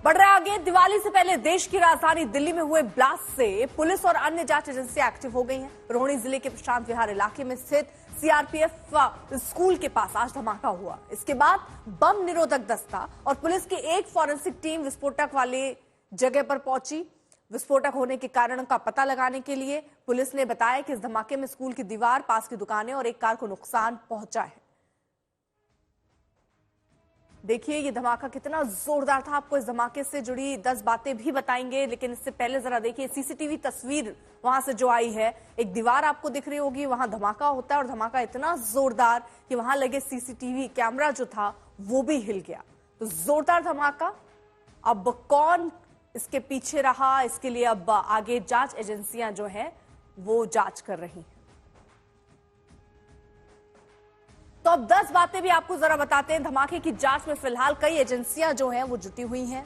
बढ़ रहा आगे, दिवाली से पहले देश की राजधानी दिल्ली में हुए ब्लास्ट से पुलिस और अन्य जांच एजेंसियां एक्टिव हो गई हैं। रोहिणी जिले के प्रशांत विहार इलाके में स्थित सीआरपीएफ स्कूल के पास आज धमाका हुआ। इसके बाद बम निरोधक दस्ता और पुलिस की एक फॉरेंसिक टीम विस्फोटक वाले जगह पर पहुंची। विस्फोटक होने के कारण का पता लगाने के लिए पुलिस ने बताया कि इस धमाके में स्कूल की दीवार, पास की दुकानें और एक कार को नुकसान पहुंचा है। देखिए ये धमाका कितना जोरदार था। आपको इस धमाके से जुड़ी 10 बातें भी बताएंगे, लेकिन इससे पहले जरा देखिए सीसीटीवी तस्वीर वहां से जो आई है। एक दीवार आपको दिख रही होगी, वहां धमाका होता है और धमाका इतना जोरदार कि वहां लगे सीसीटीवी कैमरा जो था वो भी हिल गया। तो जोरदार धमाका। अब कौन इसके पीछे रहा, इसके लिए अब आगे जांच एजेंसियां जो है वो जांच कर रही हैं। तो अब 10 बातें भी आपको जरा बताते हैं। धमाके की जांच में फिलहाल कई एजेंसियां जो हैं वो जुटी हुई हैं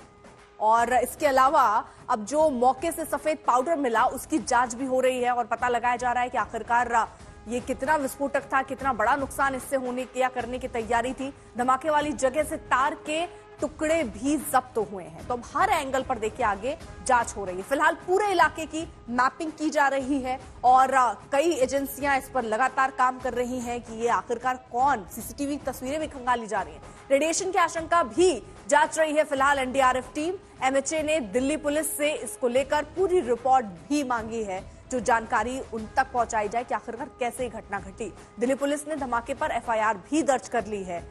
और इसके अलावा अब जो मौके से सफेद पाउडर मिला उसकी जांच भी हो रही है और पता लगाया जा रहा है कि आखिरकार ये कितना विस्फोटक था, कितना बड़ा नुकसान इससे होने या करने की तैयारी थी। धमाके वाली जगह से तार के टुकड़े भी जब्त हुए हैं। तो अब हर एंगल पर देखिए आगे जांच हो रही है। फिलहाल पूरे इलाके की मैपिंग की जा रही है और कई एजेंसियां इस पर लगातार काम कर रही हैं कि ये आखिरकार कौन। सीसीटीवी तस्वीरें भी खंगाली जा रही हैं। रेडिएशन की आशंका भी जांच रही है। फिलहाल एनडीआरएफ टीम, एमएचए ने दिल्ली पुलिस से इसको लेकर पूरी रिपोर्ट भी मांगी है, जो जानकारी उन तक पहुंचाई जाए कि आखिरकार कैसे घटना घटी। दिल्ली पुलिस ने धमाके पर एफआईआर भी दर्ज कर ली है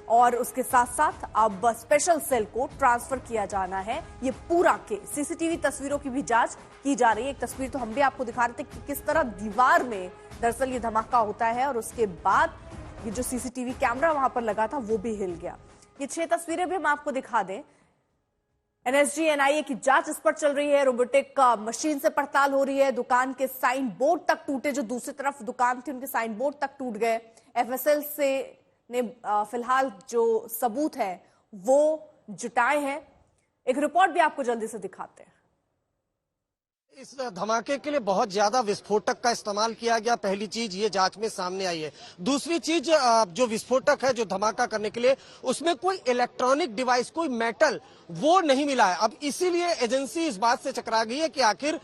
और उसके साथ साथ अब स्पेशल सेल को ट्रांसफर किया जाना है। ये पूरा केस, सीसीटीवी तस्वीरों की भी जांच की जा रही है। एक तस्वीर तो हम भी आपको दिखा रहे थे कि किस तरह दीवार में दरअसल ये धमाका होता है और उसके बाद ये जो सीसीटीवी कैमरा वहां पर लगा था वो भी हिल गया। ये 6 तस्वीरें भी हम आपको दिखा दें। एनएसजी, एनआईए की जांच इस पर चल रही है। रोबोटिक मशीन से पड़ताल हो रही है। दुकान के साइन बोर्ड तक टूटे, जो दूसरी तरफ दुकान थी उनके साइन बोर्ड तक टूट गए। एफएसएल से ने फिलहाल जो सबूत है वो जुटाए हैं। एक रिपोर्ट भी आपको जल्दी से दिखाते हैं। इस धमाके के लिए बहुत ज्यादा विस्फोटक का इस्तेमाल किया गया, पहली चीज ये जांच में सामने आई है। दूसरी चीज, जो विस्फोटक है जो धमाका करने के लिए, उसमें कोई इलेक्ट्रॉनिक डिवाइस, कोई मेटल वो नहीं मिला है। अब इसीलिए एजेंसी इस बात से चकरा गई है कि आखिर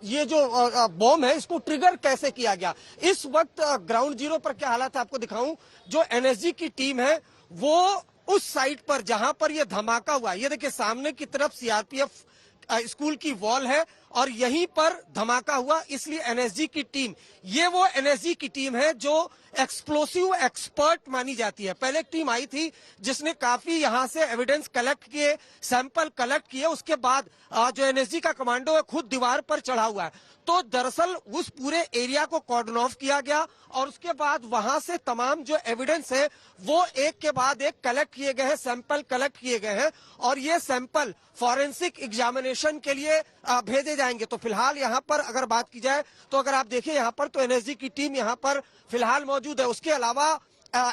ये जो बॉम्ब है इसको ट्रिगर कैसे किया गया। इस वक्त ग्राउंड जीरो पर क्या हालात है आपको दिखाऊं। जो एनएसजी की टीम है वो उस साइट पर जहां पर यह धमाका हुआ, ये देखिए सामने की तरफ सीआरपीएफ स्कूल की वॉल है और यहीं पर धमाका हुआ। इसलिए एनएसजी की टीम, ये वो एनएसजी की टीम है जो एक्सप्लोसिव एक्सपर्ट मानी जाती है। पहले एक टीम आई थी जिसने काफी यहां से एविडेंस कलेक्ट किए, सैंपल कलेक्ट किए। उसके बाद जो एनएसजी का कमांडो है खुद दीवार पर चढ़ा हुआ है। तो दरअसल उस पूरे एरिया को कॉर्डन ऑफ किया गया और उसके बाद वहां से तमाम जो एविडेंस है वो एक के बाद एक कलेक्ट किए गए हैं, सैंपल कलेक्ट किए गए हैं और ये सैंपल फॉरेंसिक एग्जामिनेशन के लिए भेजे जाएंगे। तो फिलहाल यहाँ पर अगर बात की जाए तो अगर आप देखिए यहाँ पर तो एनएसजी की टीम यहाँ पर फिलहाल मौजूद है। उसके अलावा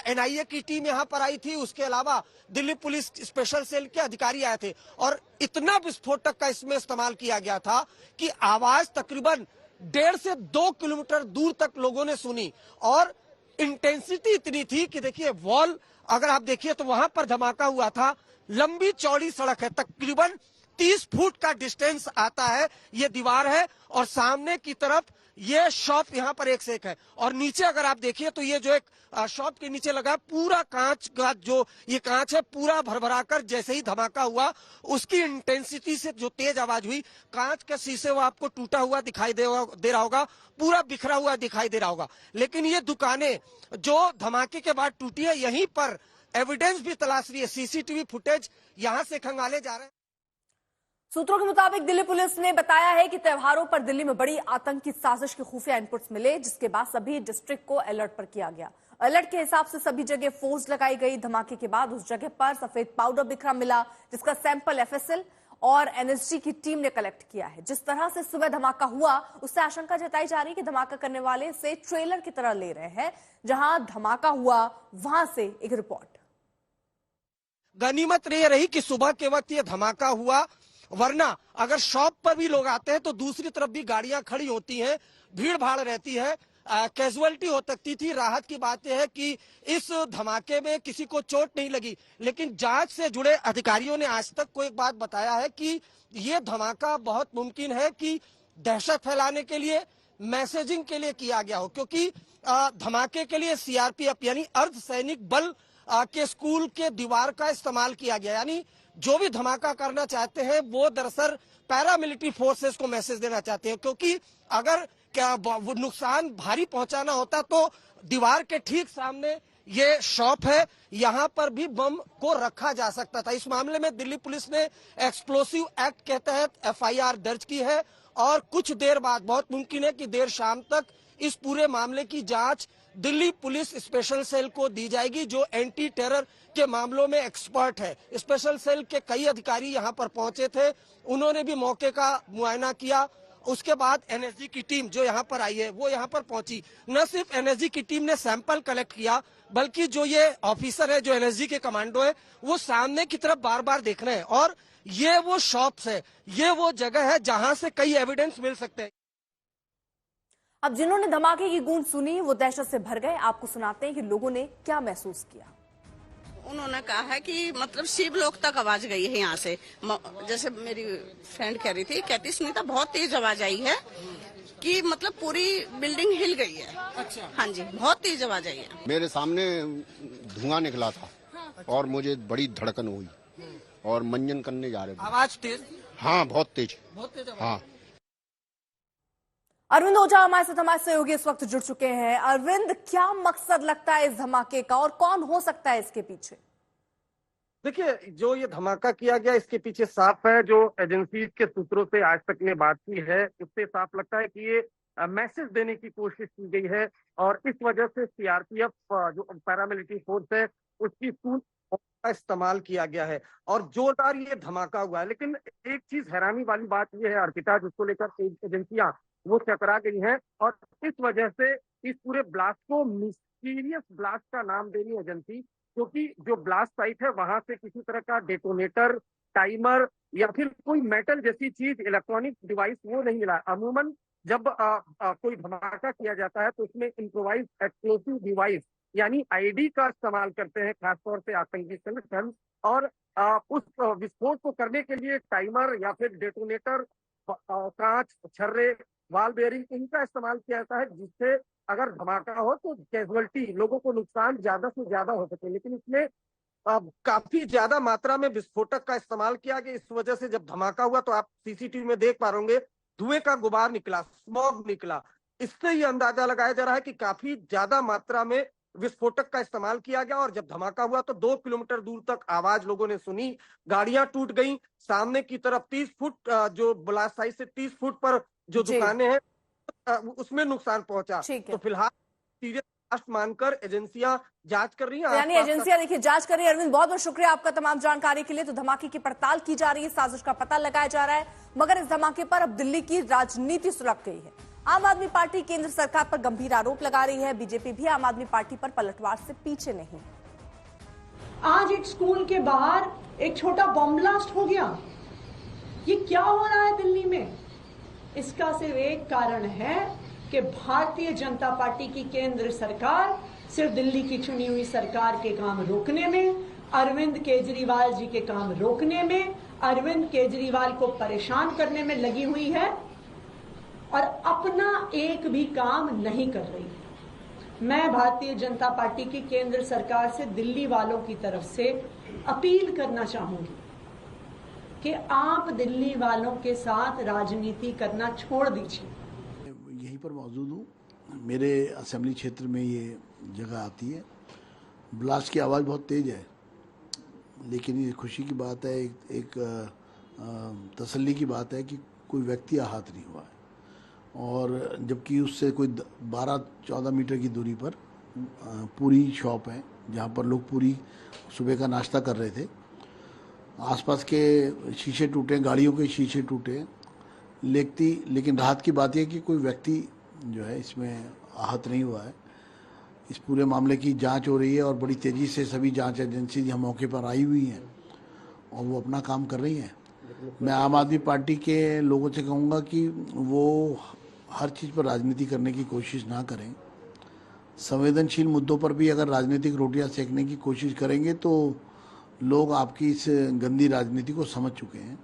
एनआईए की टीम यहाँ पर आई थी। उसके अलावा दिल्ली पुलिस स्पेशल सेल के अधिकारी आए थे और इतना विस्फोटक का इसमें इस्तेमाल किया गया था कि आवाज तकरीबन 1.5 से 2 किलोमीटर दूर तक लोगों ने सुनी और इंटेंसिटी इतनी थी कि देखिए वॉल अगर आप देखिए तो वहां पर धमाका हुआ था। लंबी चौड़ी सड़क है, तकरीबन 30 फुट का डिस्टेंस आता है। ये दीवार है और सामने की तरफ ये शॉप यहाँ पर एक से एक है और नीचे अगर आप देखिए तो ये जो एक शॉप के नीचे लगा पूरा कांच का, जो ये कांच है पूरा भरभरा कर जैसे ही धमाका हुआ उसकी इंटेंसिटी से जो तेज आवाज हुई, कांच के शीशे वो आपको टूटा हुआ दिखाई दे रहा होगा, पूरा बिखरा हुआ दिखाई दे रहा होगा। लेकिन ये दुकानें जो धमाके के बाद टूटी है, यहीं पर एविडेंस भी तलाश रही है। सीसीटीवी फुटेज यहां से खंगाले जा रहे हैं। सूत्रों के मुताबिक दिल्ली पुलिस ने बताया है कि त्योहारों पर दिल्ली में बड़ी आतंकी साजिश के खुफिया इनपुट्स मिले, जिसके बाद सभी डिस्ट्रिक्ट को अलर्ट पर किया गया। अलर्ट के हिसाब से सभी जगह फोर्स लगाई गई। धमाके के बाद उस जगह पर सफेद पाउडर बिखरा मिला, जिसका सैंपल एफएसएल और एनएसजी की टीम ने कलेक्ट किया है। जिस तरह से सुबह धमाका हुआ उससे आशंका जताई जा रही है कि धमाका करने वाले इसे ट्रेलर की तरह ले रहे हैं। जहां धमाका हुआ वहां से एक रिपोर्ट। गनीमत ये रही कि सुबह के वक्त ये धमाका हुआ, वरना अगर शॉप पर भी लोग आते हैं तो दूसरी तरफ भी गाड़ियां खड़ी होती हैं, भीड़ भाड़ रहती है। कैजुअलिटी हो सकती थी। राहत की बात यह है कि इस धमाके में किसी को चोट नहीं लगी, लेकिन जांच से जुड़े अधिकारियों ने आज तक को एक बात बताया है कि ये धमाका बहुत मुमकिन है कि दहशत फैलाने के लिए, मैसेजिंग के लिए किया गया हो, क्योंकि धमाके के लिए सीआरपीएफ यानी अर्धसैनिक बल के स्कूल के दीवार का इस्तेमाल किया गया। यानी जो भी धमाका करना चाहते हैं वो दरअसल पैरामिलिट्री फोर्सेस को मैसेज देना चाहते हैं, क्योंकि अगर क्या वो नुकसान भारी पहुंचाना होता तो दीवार के ठीक सामने ये शॉप है, यहां पर भी बम को रखा जा सकता था। इस मामले में दिल्ली पुलिस ने एक्सप्लोसिव एक्ट के तहत एफआईआर दर्ज की है और कुछ देर बाद, बहुत मुमकिन है कि देर शाम तक, इस पूरे मामले की जांच दिल्ली पुलिस स्पेशल सेल को दी जाएगी, जो एंटी टेरर के मामलों में एक्सपर्ट है। स्पेशल सेल के कई अधिकारी यहां पर पहुंचे थे, उन्होंने भी मौके का मुआयना किया। उसके बाद एनएसजी की टीम जो यहां पर आई है वो यहां पर पहुंची। न सिर्फ एनएसजी की टीम ने सैंपल कलेक्ट किया, बल्कि जो ये ऑफिसर है, जो एनएसजी के कमांडो है, वो सामने की तरफ बार बार देख रहे हैं और ये वो शॉप्स है, ये वो जगह है जहां से कई एविडेंस मिल सकते हैं। अब जिन्होंने धमाके की गूंज सुनी वो दहशत से भर गए। आपको सुनाते हैं कि लोगों ने क्या महसूस किया। उन्होंने कहा है कि मतलब शिव लोक तक आवाज गई है यहाँ से। जैसे मेरी फ्रेंड कह रही थी, कहती सुनीता बहुत तेज आवाज आई है कि मतलब पूरी बिल्डिंग हिल गई है। अच्छा। हाँ जी, बहुत तेज आवाज आई है। मेरे सामने धुआं निकला था और मुझे बड़ी धड़कन हुई और मंजन करने जा रहे थे। आवाज तेज? हाँ, बहुत तेज। हाँ। अरविंद ओझा हमारे सहयोगी इस वक्त जुड़ चुके हैं। अरविंद, क्या मकसद लगता है इस धमाके का और कौन हो सकता है इसके पीछे? देखिए, जो ये धमाका किया गया इसके पीछे साफ है, जो एजेंसी के सूत्रों से आज तक ने बात की है उससे साफ लगता है कि ये मैसेज देने की कोशिश की गई है और इस वजह से सीआरपीएफ जो पैरामिलिट्री फोर्स है उसकी स्कूल का इस्तेमाल किया गया है और जोरदार ये धमाका हुआ है। लेकिन एक चीज हैरानी वाली बात यह है अर्पिता, जिसको लेकर एजेंसियां वो चकरा गई हैं और इस वजह से इस पूरे ब्लास्ट को मिस्टीरियस ब्लास्ट का नाम दे रही एजेंसी, क्योंकि जो ब्लास्ट साइट है वहां से किसी तरह का डेटोनेटर, टाइमर या फिर कोई मेटल जैसी चीज, इलेक्ट्रॉनिक डिवाइस वो नहीं मिला। अमूमन जब कोई धमाका किया जाता है तो उसमें इम्प्रोवाइज एक्सप्लोसिव डिवाइस यानी आईडी का इस्तेमाल करते हैं, खासतौर से आतंकी संगठन, और उस विस्फोट को करने के लिए टाइमर या फिर डेटोनेटर, कांच, छर्रे, वाल बेयरिंग, इनका इस्तेमाल किया जाता है, जिससे अगर धमाका हो तो कैजुअलिटी, लोगों को नुकसान ज्यादा से ज्यादा हो सके। लेकिन इसमें काफी ज्यादा मात्रा में विस्फोटक का इस्तेमाल किया गया। इस वजह से जब धमाका हुआ तो आप सीसीटीवी में देख पा रहे, धुएं का गुबार निकला, स्मॉग निकला। इससे ये अंदाजा लगाया जा रहा है कि काफी ज्यादा मात्रा में विस्फोटक का इस्तेमाल किया गया और जब धमाका हुआ तो 2 किलोमीटर दूर तक आवाज लोगों ने सुनी, गाड़ियां टूट गई। सामने की तरफ 30 फुट जो ब्लास्ट साइट से 30 फुट पर जो दुकानें हैं उसमें नुकसान पहुंचा। तो फिलहाल सीरियस ब्लास्ट मानकर एजेंसियां जांच कर रही हैं। यानी एजेंसियां देखिए जांच कर रही है। अरविंद, बहुत बहुत शुक्रिया आपका तमाम जानकारी के लिए। तो धमाके की पड़ताल की जा रही है, साजिश का पता लगाया जा रहा है, मगर इस धमाके पर अब दिल्ली की राजनीति सुलग गई है। आम आदमी पार्टी केंद्र सरकार पर गंभीर आरोप लगा रही है। बीजेपी भी आम आदमी पार्टी पर पलटवार से पीछे नहीं। आज एक स्कूल के बाहर एक छोटा बम ब्लास्ट हो गया। ये क्या हो रहा है दिल्ली में? इसका सिर्फ एक कारण है कि भारतीय जनता पार्टी की केंद्र सरकार सिर्फ दिल्ली की चुनी हुई सरकार के काम रोकने में, अरविंद केजरीवाल जी के काम रोकने में, अरविंद केजरीवाल को परेशान करने में लगी हुई है और अपना एक भी काम नहीं कर रही है। मैं भारतीय जनता पार्टी की केंद्र सरकार से दिल्ली वालों की तरफ से अपील करना चाहूंगी कि आप दिल्ली वालों के साथ राजनीति करना छोड़ दीजिए। यहीं पर मौजूद हूँ, मेरे असेंबली क्षेत्र में ये जगह आती है। ब्लास्ट की आवाज़ बहुत तेज है, लेकिन ये खुशी की बात है, एक तसल्ली की बात है कि कोई व्यक्ति आहत नहीं हुआ है और जबकि उससे कोई 12-14 मीटर की दूरी पर पूरी शॉप है जहाँ पर लोग पूरी सुबह का नाश्ता कर रहे थे। आसपास के शीशे टूटे, गाड़ियों के शीशे टूटे, लेकिन राहत की बात यह कि कोई व्यक्ति जो है इसमें आहत नहीं हुआ है। इस पूरे मामले की जांच हो रही है और बड़ी तेज़ी से सभी जांच एजेंसी यहाँ मौके पर आई हुई हैं और वो अपना काम कर रही हैं। मैं आम आदमी पार्टी के लोगों से कहूँगा कि वो हर चीज़ पर राजनीति करने की कोशिश ना करें। संवेदनशील मुद्दों पर भी अगर राजनीतिक रोटियां सेकने की कोशिश करेंगे तो लोग आपकी इस गंदी राजनीति को समझ चुके हैं।